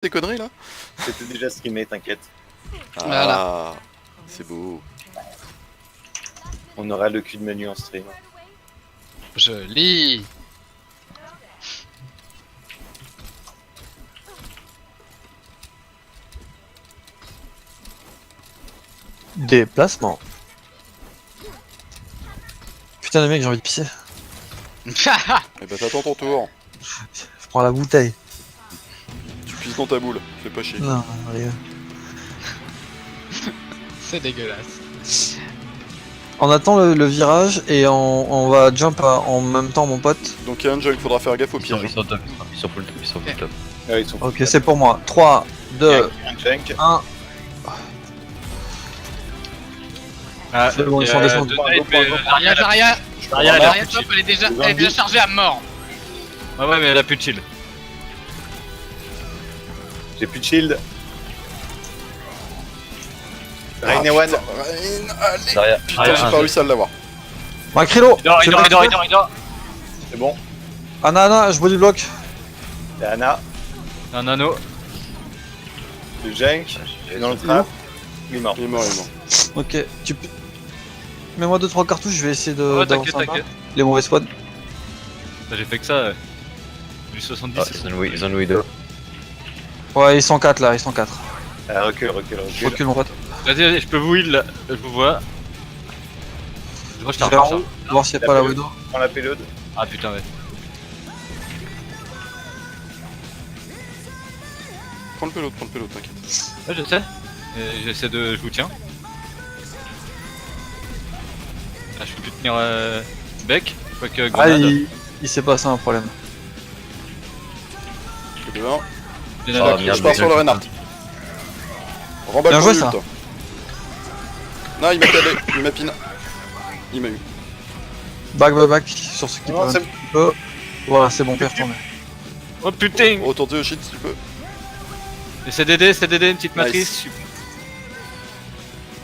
Tes conneries là? C'était déjà streamé, t'inquiète. Ah, Voilà. c'est beau. On aura le cul de menu en stream. Joli. Déplacement. Putain de mec, j'ai envie de pisser. Eh bah t'attends ton tour. Je prends la bouteille. Tu pisses dans ta boule, fais pas chier. Non, allez. C'est dégueulasse. On attend le virage et on va jump en même temps, mon pote. Donc il y a un junk, faudra faire gaffe au Ils sont, piège. ils sont top, ils sont full top, ils sont full top. Ah, ils sont Ok, c'est pour moi. 3, 2, un junk. 1. Ah, C'est bon, ils sont descendus. Zarya, Zarya, Zarya, elle a Zarya plus de top, shield. elle est déjà chargée à mort. Ah ouais, mais elle a plus de shield. J'ai plus de shield. Rain et Ah, One. putain, Rain, allez. Zarya, Putain, Zarya, j'ai un pas jeu. réussi à l'avoir. Macrilo. Il dort, il dort, il dort, il dort, il dort. C'est bon. Anna, je bois du bloc. C'est Anna. Un anneau. Le junk. Dans le trap. Il est mort. Il est mort, il est mort. Ok, tu peux. Mets-moi 2-3 cartouches, je vais essayer de. Ouais, d'avancer t'inquiète, un peu. t'inquiète. Les mauvais spawns. Bah, j'ai fait que ça. Du 70, Ah, c'est ils ont le Widow. Ouais, ils sont 4 là, ils sont 4. Ah, recule, recule, recule. Recule, mon pote. Vas-y, vas-y, je peux vous heal là, je vous vois. Je Je recharge, vais en recharge. haut, voir s'il n'y a pas la widow. Prends la payload. Ah putain, ouais. Prends le pélo, t'inquiète. Ouais, je sais. J'essaie de. Je vous tiens. Là, je peux plus tenir bec. Je crois que Ah, grenade. il s'est passé un problème. C'est bien. Grenade. Ah, merde, Je pars sur le Reinhardt. Remballe Bien ton joué, ult, ça. toi. Non, il m'a calé, il m'a pin. Il m'a eu. Back sur ce qui Non, peut. c'est Voilà, c'est bon, père tourné. Oh putain. Retourne au shit si tu peux. Et CDD, une petite matrice.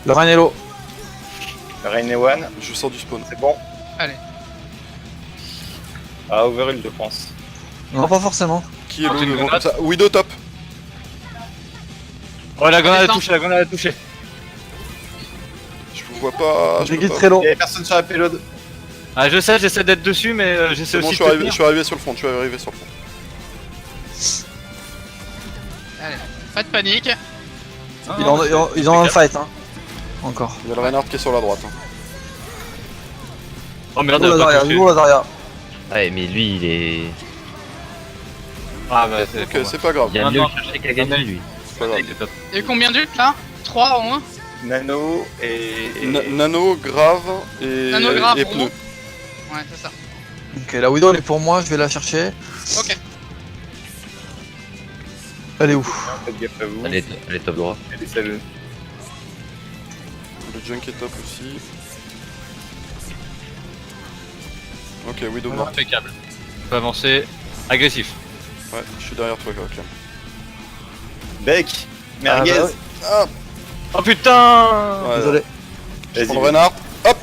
Le Ranello. Rain et One. Je sors du spawn. C'est bon. Allez. Ah, overheal, je pense. Non, pas forcément. Qui est Ah, le c'est une devant comme grenade. ça? Widow top. Oh, la grenade a Descends. touché, la grenade a touché. Je vous vois pas. Je J'ai peux guide pas. très long. Il y avait personne sur la payload. Ah, je sais, j'essaie d'être dessus, mais j'essaie C'est bon, aussi je de suis tenir. arrivé sur le front, je suis arrivé sur le front. Allez. Pas de panique. Ah, Ils ont un fight, hein. Encore. Il y a le Reinhardt qui est sur la droite. Hein. Oh merde, Go elle a la pas Zarya, touché. go la Zarya. Ouais, mais lui, il est. Ah bah c'est Ok, c'est pas grave. Il y a Non, mieux non. cherché qu'à gagner, lui. C'est pas grave. Il y a eu combien d'ults là 3 au moins. Nano et. Nano, grave et, Nano, grave, et pour pneu. Ouais, c'est ça. Ok, la widow elle est pour moi, je vais la chercher. Ok. Elle est où? Faites gaffe à vous. Elle est top droit. Elle est saloon. Le junk est top aussi. Ok, Widow Voilà. mort. Impeccable. On peut avancer. Agressif. Ouais, je suis derrière toi, Clem. Bec. Merguez. Ah, bah ouais. Ah, Oh putain. ouais, Désolé. Je prends Vas-y. le Reinhardt. Hop.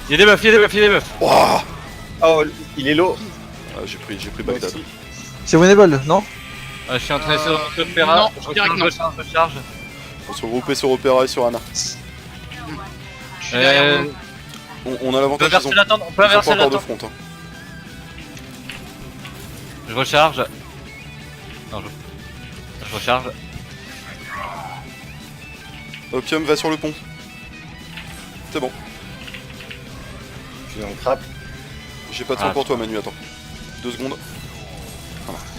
Il y a des buffs, il y a des buffs, il y a des buffs. Wouah. Oh, il est low. Ah, j'ai pris Moi Bagdad. aussi. C'est winnable, non? Ah, je suis en train d'essayer de faire non, je direct non. recharge. On se regrouper sur Opéra et sur Anna. Je suis derrière vous. On a On peut l'avantage qu'ils inverser ont, l'attente, on peut ils ont pas inverser encore de l'attente. front. Hein. Je recharge. Non, je recharge. Opium va sur le pont. C'est bon. Je suis dans le trap. J'ai pas de temps Ah, pour toi, Manu, attends. 2 secondes.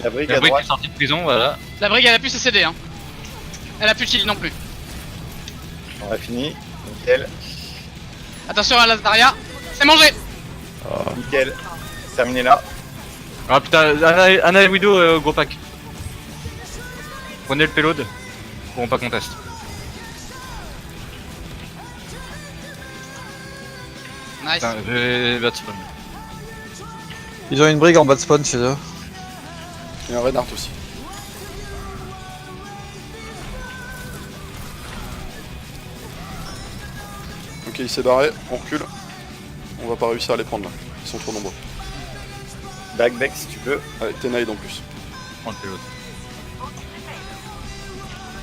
La brique La à brique droite. est sortie de prison, voilà. La brigue elle a plus CCD hein. Elle a plus de shield non plus. On a fini. Nickel. Attention à la Zarya. C'est mangé. Nickel. Terminé là. Ah putain, Anna et Widow gros pack. Prenez le payload. Ils pourront pas contest. Nice. Putain, je vais battre spawn. Ils ont une brigue en bas de spawn chez eux. Et un Reinhardt aussi. Ok, il s'est barré, on recule. On va pas réussir à les prendre là. Ils sont trop nombreux. Back si tu peux. Allez, Tenaid en plus. Prends le payload.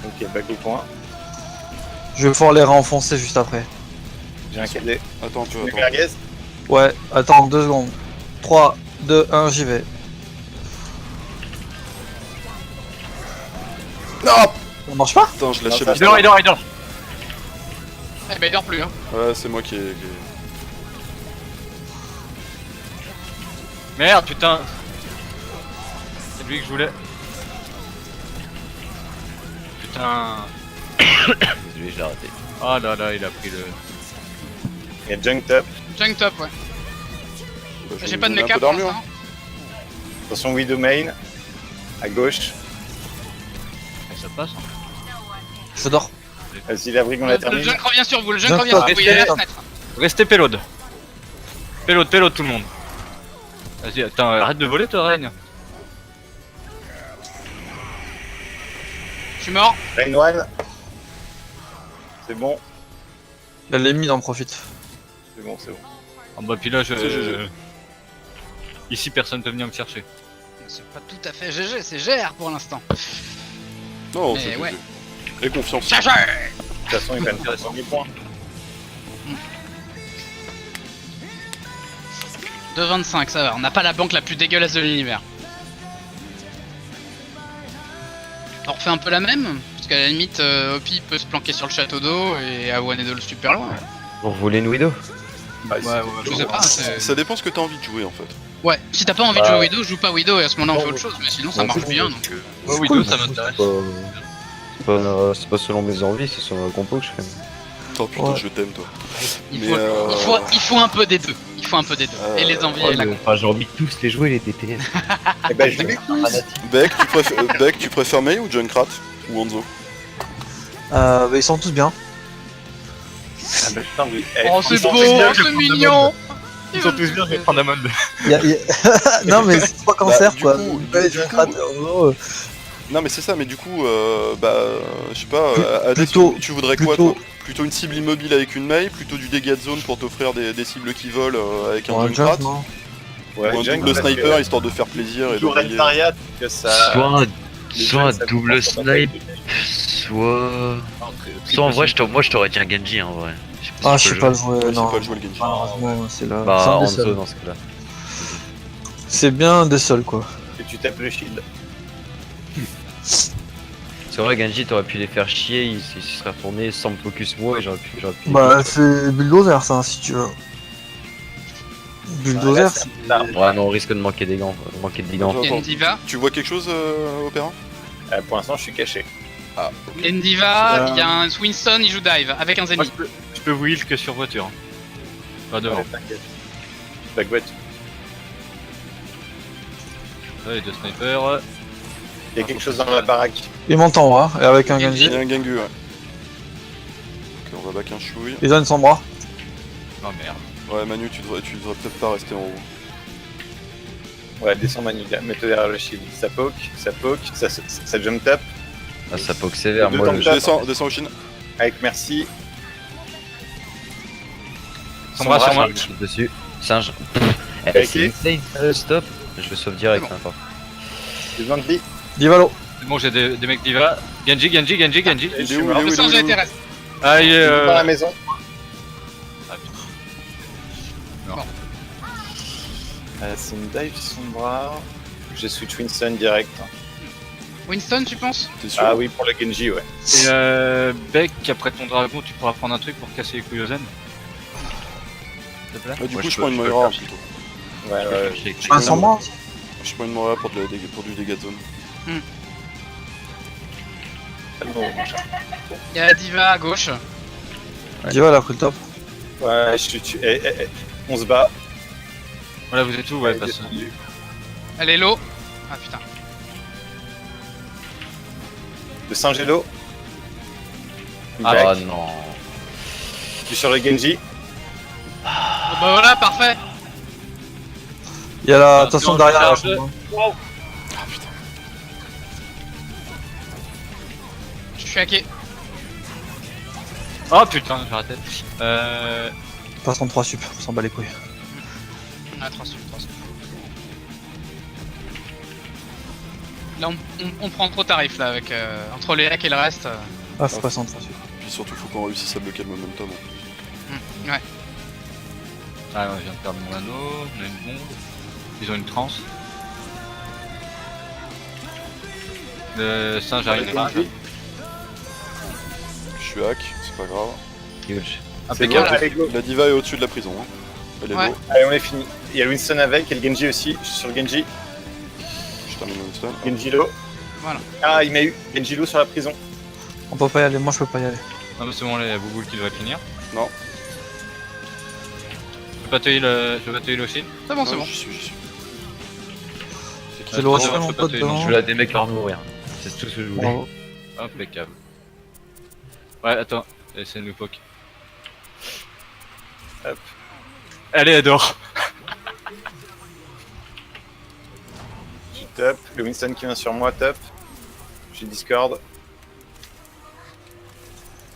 Ok, back au point. Je vais pouvoir les renfoncer juste après. J'ai un cadet. Attends, tu Le attends. merguez. Ouais, attends 2 secondes. 3, 2, 1, j'y vais. Ah Ça marche pas? putain, je lâchais Non, le Il dort, il dort, il dort. Eh ben il dort plus hein. Ouais, c'est moi qui ai. Merde, putain. C'est lui que je voulais. Putain. Lui, je l'ai raté. Ah là là, il a pris le. Il y a junk top. Junk top, ouais. Bah, je vais J'ai lui pas de donner un mecha peu pour d'armure. l'instant. Attention, Widow main. À gauche. Ça passe. Hein. Je dors. Vas-y, la brigue, on la Le termine. junk revient sur vous, le junk Junk revient top. sur vous, il est à la fenêtre. Restez payload. Payload tout le monde. Vas-y, attends, arrête de voler toi, Reign. Je suis mort. Rain one. C'est bon. La limite en profite. C'est bon, c'est bon. Ah bah puis là, C'est GG. Ici, personne peut venir me chercher. C'est pas tout à fait GG, c'est GR pour l'instant. Non, Mais c'est ouais. GG. Et confiance. GG. De toute façon, il va me faire 110 points. 2,25, ça va, on n'a pas la banque la plus dégueulasse de l'univers. On refait un peu la même, parce qu'à la limite, Hopi peut se planquer sur le château d'eau et Awanedol super loin. Vous voulez une Widow? Bah, Je sais pas, c'est... Ça dépend ce que t'as envie de jouer en fait. Ouais, si t'as pas envie de Bah. jouer Widow, joue pas Widow et à ce moment-là on fait autre chose, mais sinon ça marche bien donc... Ouais, oui, cool. ça m'intéresse. C'est pas selon mes envies, c'est selon la compo que je fais. Oh putain, Ouais. je t'aime toi. Il Mais, faut un peu des deux. Il faut un peu des deux. Et les envies et la Enfin, j'ai envie de tous les jouer, les DPS. Eh ben, je l'ai. Beck, tu préfères Mei ou Junkrat ou Hanzo? Bah, ils sont tous bien. Ah bah putain, oui. Eh, Oh c'est ils sont beau, tous bien, c'est mignon. Ils sont tous bien, je vais prendre Amon. Non, mais c'est pas cancer du quoi. coup, Ouais, du je coup, gratte, en gros, Non mais c'est ça, mais du coup, je sais pas, Hades, plutôt- tu voudrais quoi plutôt- toi? Plutôt une cible immobile avec une Mei, plutôt du dégât de zone pour t'offrir des cibles qui volent avec un bon, Junkrat, junk, non. Ouais, ou un junk, double parce que- sniper histoire de faire plaisir et Toujours d'envoyer... Rentariat, que ça. Soit les soit un jeunes, ça double comprend pas snipe, mal. soit... Soit en vrai, moi je t'aurais dit un Genji en vrai. Ah, je si sais peux pas le le jouer, Ouais, non. c'est pas le jouer le Genji. Malheureusement, c'est là. Bah, c'est un des Hanzo seuls. dans ce cas-là. C'est bien des seuls quoi. Et tu tapes le shield. C'est vrai, Genji, t'aurais pu les faire chier, il se serait retourné sans me focus moi et j'aurais pu. Bah, c'est bulldozer ça, si tu veux. Bulldozer, Ouais, c'est. Ouais, mais on risque de manquer des gants, manquer de gants. Attends, attends. Endiva, Tu vois quelque chose, Opéra? Pour l'instant, je suis caché. Endiva, il y a un Winston, il joue dive avec un Moi, Zenith. je peux vous heal que sur voiture. Hein. Pas devant. Ouais, t'inquiète. Backbot. Là, les deux snipers. Il y a quelque chose dans la baraque. Il monte en bras, et avec un Il Genji. y a un Gengu, ouais. Ok, on va back un chouille. Il donne son bras. Oh merde. Ouais, Manu, tu devrais peut-être pas rester en haut. Ouais, descends Manu, là, mets-toi derrière le shield. Ça poke, ça jump tap. Ah, ça poke sévère, Deux moi temps le... de tape. Descends au Shin. Avec merci. Sombra sur moi. Je suis dessus. Singe. Eh, Ok. c'est insane, stop. Je le sauve direct, C'est bon. n'importe. Besoin de vie. Divalo. C'est bon, j'ai des mecs diva. Genji. Et Il est je où, suis il est mort. où, Le singe il est est où terrestre. Ah, il est. Dans la maison. C'est une dive Sombra. Je switch Winston direct. Winston, tu penses? T'es sûr? Ah oui, pour le Genji, ouais. Et Beck, après ton dragon, tu pourras prendre un truc pour casser les couilles aux zen. S'il te plaît. Ah, du Moi, coup, je je prends peux- une je peux Moira le faire. plutôt. Ouais, ouais. Un sans bras. Je prends une Moira pour du dégât de zone. Il y a Diva à gauche. Diva, elle a pris le top. Ouais, on se bat. Voilà, vous êtes où? Ouais, passe. Elle est low. Ah putain. Le Saint-Gelo. Ah non. Je suis sur le Genji. Bon, bah voilà, parfait. Il y a la. Attention, Attention derrière. charge. la chambre. Ah putain. Je suis hacké. Oh putain, j'ai raté. Passe en 3 sup, on s'en bat les couilles. Ah, 3 sur 3. Là, on prend trop tarif là avec entre les hacks et le reste. Ah, faut pas s'en tromper. Puis surtout, faut qu'on réussisse à bloquer le momentum. Ouais. Ah ouais, je viens de perdre mon anneau, on a une bombe. Ils ont une transe. Le singe arrive. Je suis hack, c'est pas grave. Huge. Impeccable. bon, Allez, go. La diva est au-dessus de la prison. Hein. Elle est Ouais. beau. Allez, on est fini. Il y a Winston avec et le Genji aussi. Je suis sur le Genji. Je termine Winston. Genji low. Voilà. Ah, il m'a eu. Genji low sur la prison. On peut pas y aller, moi je peux pas y aller. Non mais c'est bon, là, il y a Bouboule qui devrait finir. Non. Je peux pas te heal aussi. C'est bon, c'est Non, bon. j'y suis. C'est qui C'est le Ouais, refait, je mon peux pas pote, te- devant. Je veux la des mecs leur mourir. C'est tout ce que je voulais. Bravo. Impeccable. Ouais, attends, laissez nous poke. Hop. Allez, adore. Je suis top. Le Winston qui vient sur moi, top. J'ai Discord.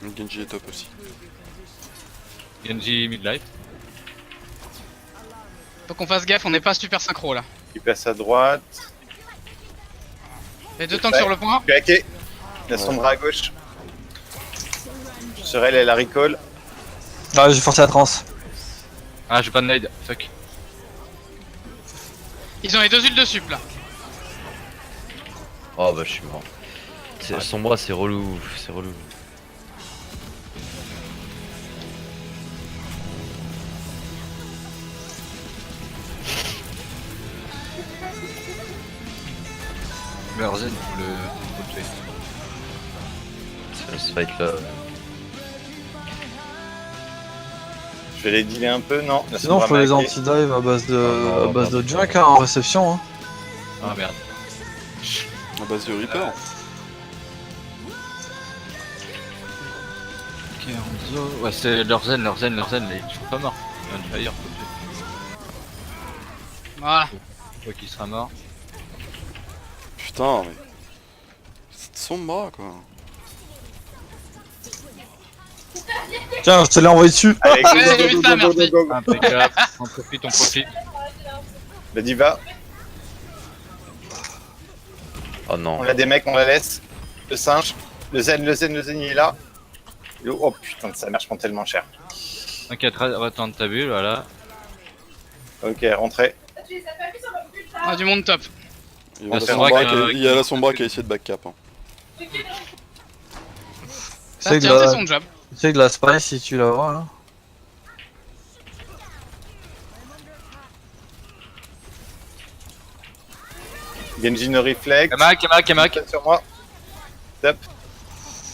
Le Genji est top aussi. Genji midlight. Faut qu'on fasse gaffe, on n'est pas super synchro là. Il passe à droite. Les deux tanks sur le point. Je suis hacké. La Sombra à gauche. Sur elle, elle a recall. Ah, j'ai forcé la trans. Ah, j'ai pas de nade, fuck. Ils ont les deux huiles de sup là. Oh bah je suis mort. Son bras c'est relou, c'est relou. Merzen, faut le tuer. C'est ce fight là. Je vais les dealer un peu, non. La Sinon, Sombra faut les m'a hacké. anti-dive à base de, Ah, à base de bah, junk hein, en réception. Hein. Ah merde. À base de Reaper. Ok, Enzo. Ouais, c'est leur zen, là, ils sont pas morts. Il y a un fire, faut le tuer. Voilà. Je crois qu'il sera mort. Putain, mais. C'est Sombra quoi. Tiens, je te l'ai envoyé dessus. Allez, Ouais, j'ai vu ça, merci. Impeccable. On profite, on profite. La diva, Oh non. on a des mecs, on la laisse. Le singe, le zen, il est là. Oh putain, sa mère, je prends tellement cher. T'inquiète, retente ta bulle, voilà. Ok, rentrez. On a du monde top. Il y a la Sombra Sombra qui a- il y a la Sombra qui a essayé de backcap. Hein. Ça C'est tient, de c'est la- son job. Tu sais que la spice si tu la vois là. Genji no reflect. Kamak. Sur moi. Top.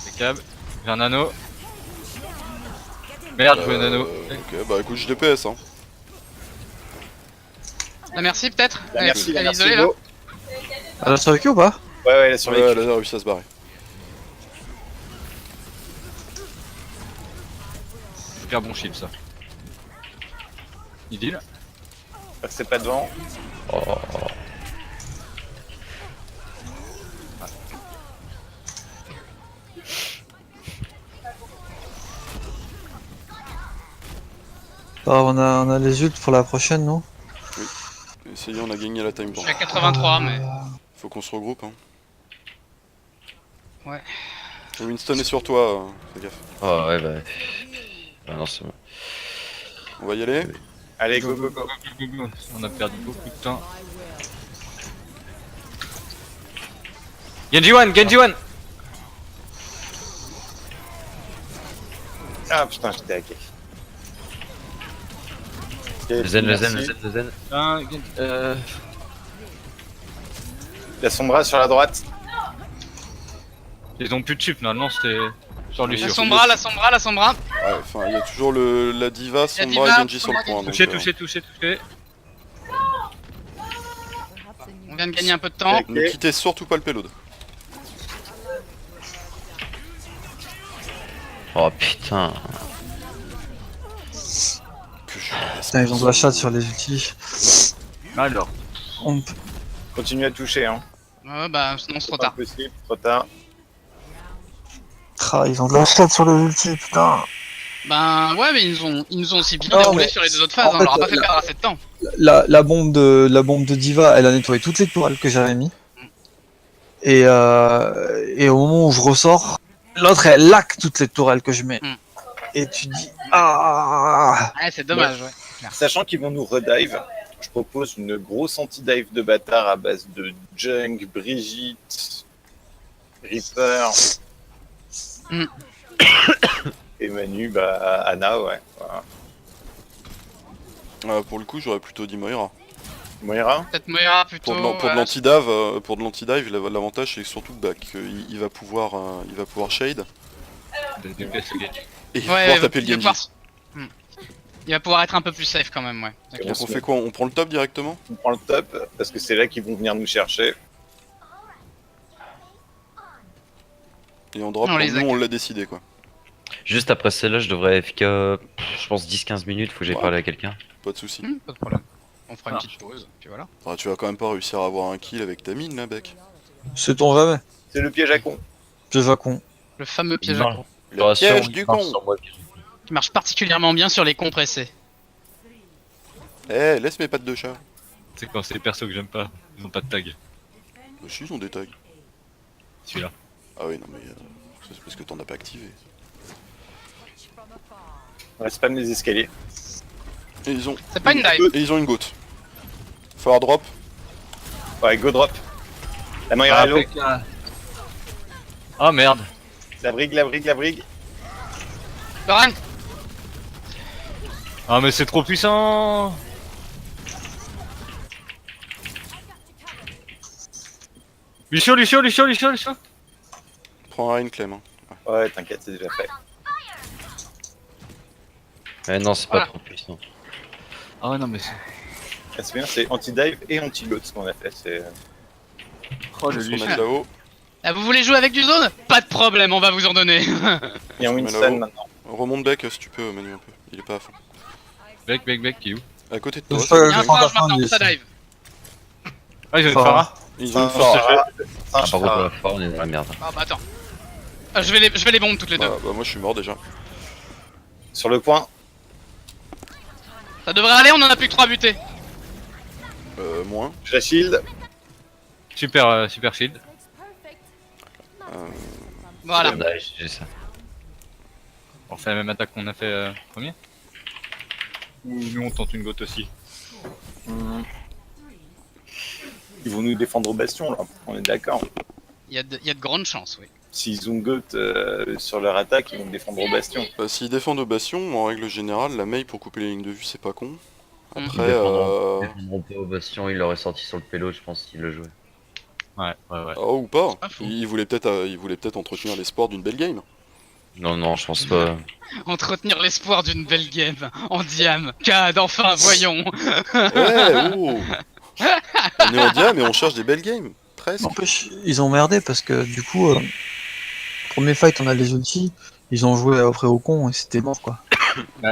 Impeccable. J'ai un anneau. Merde, je veux un anneau. Ok, bah écoute, je DPS. Hein. La merci peut-être. La merci, la Elle est merci. isolée là. Go. Elle a survécu ou pas? Ouais, elle est sur Ouais, les elle a réussi à se barrer. Super bon shield ça. Il deal. C'est pas devant. Oh. Ah, on a les ults pour la prochaine, non? Essayez, on a gagné la time Je bomb. suis à 83 mais. Faut qu'on se regroupe. Hein. Ouais. Winston est sur toi, fais gaffe. Oh ouais bah. Ah non c'est bon. On va y aller. Allez, go. On a perdu beaucoup de temps. Genji one. Ah putain, j'étais hacké. Ok, Le zen. Un Genji. La Sombra sur la droite. Ils ont plus de chip, normalement c'était sur La Lucio. sombra. Ouais, enfin, il y a toujours la diva, Sombra diva, et Genji sur le Sombra, point. donc, Touché. On vient de gagner un peu de temps. Ne quittez surtout pas le payload. Oh putain. Que je laisse Putain, ils ont de la chatte sur les ultis. Alors. On peut- Continue à toucher, hein. Ouais, bah sinon c'est trop Pas tard. possible, trop tard. Ah, ils ont de la chatte sur les ultis, putain. Ben ouais, mais ils nous ont aussi bien Non, déroulé mais- sur les deux autres phases. en On fait, leur a pas fait la- perdre assez de temps. La bombe de Diva, elle a nettoyé toutes les toiles que j'avais mis. Et au moment où je ressors, l'autre elle laque toutes les tourelles que je mets. Mm. Et tu te dis ah. Ouais, c'est dommage, ouais. Sachant qu'ils vont nous redive, je propose une grosse anti-dive de bâtard à base de Junk, Brigitte, Reaper. Mm. Et Manu, bah Anna, ouais. Voilà. Pour le coup, j'aurais plutôt dit Moira. Moira. Peut-être Moira plutôt. Pour de l'anti-dive, l'avantage c'est surtout bah, qu'il va pouvoir shade De DPS le Genji. et il va Ouais, pouvoir taper le il va Genji. pouvoir- Hmm. Il va pouvoir être un peu plus safe quand même, ouais. Et Donc on fait quoi? On prend le top directement? On prend le top parce que c'est là qu'ils vont venir nous chercher. Et on drop On comme les nous accueille. on l'a décidé quoi. Juste après celle-là, je devrais FK, je pense 10-15 minutes, faut que j'aille Ouais. parler à quelqu'un. Pas de soucis. Pas de problème. On fera une Ah. petite pause, puis voilà. Ah, tu vas quand même pas réussir à avoir un kill avec ta mine là, Beck. Sait-on jamais. C'est le piège à con. Je vais con. Le fameux piège à Non. con, Le piège du con. qui marche particulièrement bien sur les compressés. Eh, laisse mes pattes de chat. C'est quand c'est les persos que j'aime pas, ils ont pas de tag. Bah si, ils ont des tags. Celui-là. Ah oui, non mais ça, c'est parce que t'en as pas activé. On va spam les escaliers. Et ils ont C'est pas une dive. et ils ont une goat. Falloir drop. Ouais, go drop. La Moira Ah, à l'eau. Ah merde. La brigue, la brigue, la brigue. Loran, Ah mais c'est trop puissant. Lucio, Lucio, Lucio, Lucio, Lucio. Prends une Clem. Hein. Ouais, t'inquiète, c'est déjà fait. Non, c'est pas Voilà. trop puissant. Ah ouais non mais c'est... Ah, c'est bien, c'est anti-dive et anti-load ce qu'on a fait. C'est... Oh On se remet là-haut. ah, vous voulez jouer avec du zone? Pas de problème, on va vous en donner. Il y a un On se met Winston là-haut. maintenant. Remonte Beck si tu peux, Manu un peu. Il est pas à fond. Bec, qui est où? À côté de Je toi. sais c'est pas, Il y a un je prends singe ta maintenant, fin, ça dive. Ah ils ont une Farah. Farah. Ils ont une Singe, phare. Farah. Ah, Singe, par contre, Farah. la Farah, on est dans la merde. Ah bah attends. Ah, je vais les bombes toutes les deux. Bah, moi je suis mort déjà. Sur le point. Ça devrait aller, on en a plus que 3 butés. Moins. Je la shield. Super, super shield. Voilà. Ouais, j'ai ça. On fait la même attaque qu'on a fait premier. Ou nous on tente une gote aussi. Ils vont nous défendre au bastion là. On est d'accord. Il y a de grandes chances, oui. S'ils ont goat sur leur attaque, ils vont défendre au bastion. S'ils défendent au bastion, en règle générale, la mail pour couper les lignes de vue c'est pas con. Mhm. Après, Ils défendront pas au bastion, il l'aurait sorti sur le pélo, je pense, s'il le jouait. Ouais. oh, ou pas. pas faux. Il voulait peut-être entretenir l'espoir d'une belle game. Non, je pense pas. Entretenir l'espoir d'une belle game. En diam. Cad, enfin, voyons. Eh, oh On est en dia mais on cherche des belles games. Presque. N'empêche, ils ont merdé parce que du coup, premier fight on a les ultis, ils ont joué après au con et c'était mort quoi.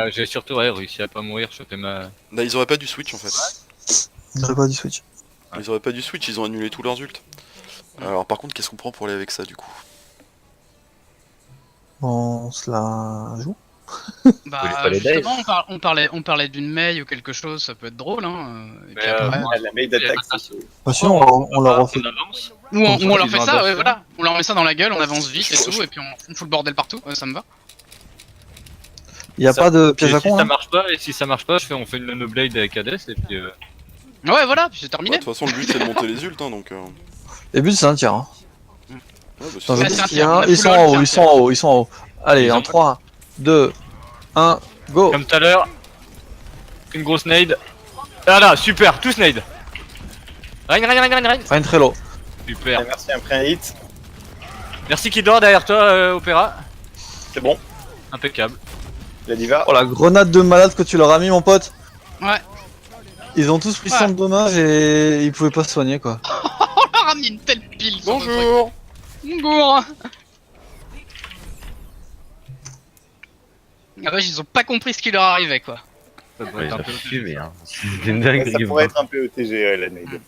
J'ai surtout réussi à pas mourir, choper ma... Là, ils auraient pas dû switch en fait. Ils auraient pas du switch. Ils auraient pas dû switch, ils ont annulé tous leurs ults. Alors par contre, qu'est-ce qu'on prend pour aller avec ça du coup? On se la joue. Bah, Vous voulez pas les justement, on parlait d'une Mei ou quelque chose, ça peut être drôle, hein. Et puis Mais, après... La mail d'attaque, c'est Bah, sinon, on leur refait. On avance. Ou on Comme ça, leur ils fait ont un ça, buff. ouais, voilà. On leur met ça dans la gueule, on avance vite et tout, et puis on fout le bordel partout, ça me va. Il y a Ça- pas de Et piège à si con ça hein. marche pas, on fait une Nanoblade avec Hades et puis... Ouais, voilà, puis c'est Bah, terminé. de toute façon, le but c'est de monter les ults, hein, donc. Les buts c'est un tir. Hein. Ouais, bah, c'est Attends, ça. je c'est dis un qu'il y a tir, on un- a ils full sont on, en haut, c'est un ils sont en haut, ils sont en haut. Allez, Ils en ont- 3, 2, 1, go. Comme tout à l'heure, une grosse nade. Ah là, super, tous nade. Rein. Fine très low. Super. Merci, après un hit. Merci Kidor derrière toi, Opéra. C'est bon. Impeccable. La diva. Oh la grenade de malade que tu leur as mis mon pote. Ouais. Ils ont tous pris Ouais. 100 de dommages et ils pouvaient pas se soigner quoi. On leur a mis une telle pile sur le truc. Bonjour. Bonjour. Ah ouais, ils ont pas compris ce qui leur arrivait, quoi. Ça doit Ouais, être ils un ont peu... fumé, hein. C'était une Ouais, dinguerie. ça pourrait être un peu ETG, ouais, la nade.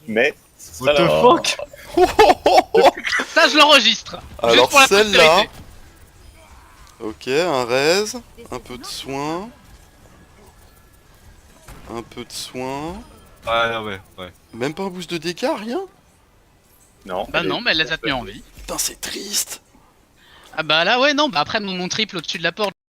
Mais, ça What the la- fuck. Ça, je l'enregistre. Juste Alors pour la celle-là. postérité. Ok, un raise, un peu de soin. Un peu de soin. Ouais. Même pas un boost de dégâts, rien. Non. Bah non, mais elle les a tenus en vie. Putain, c'est triste. Ah bah là ouais non, bah après mon triple au-dessus de la porte,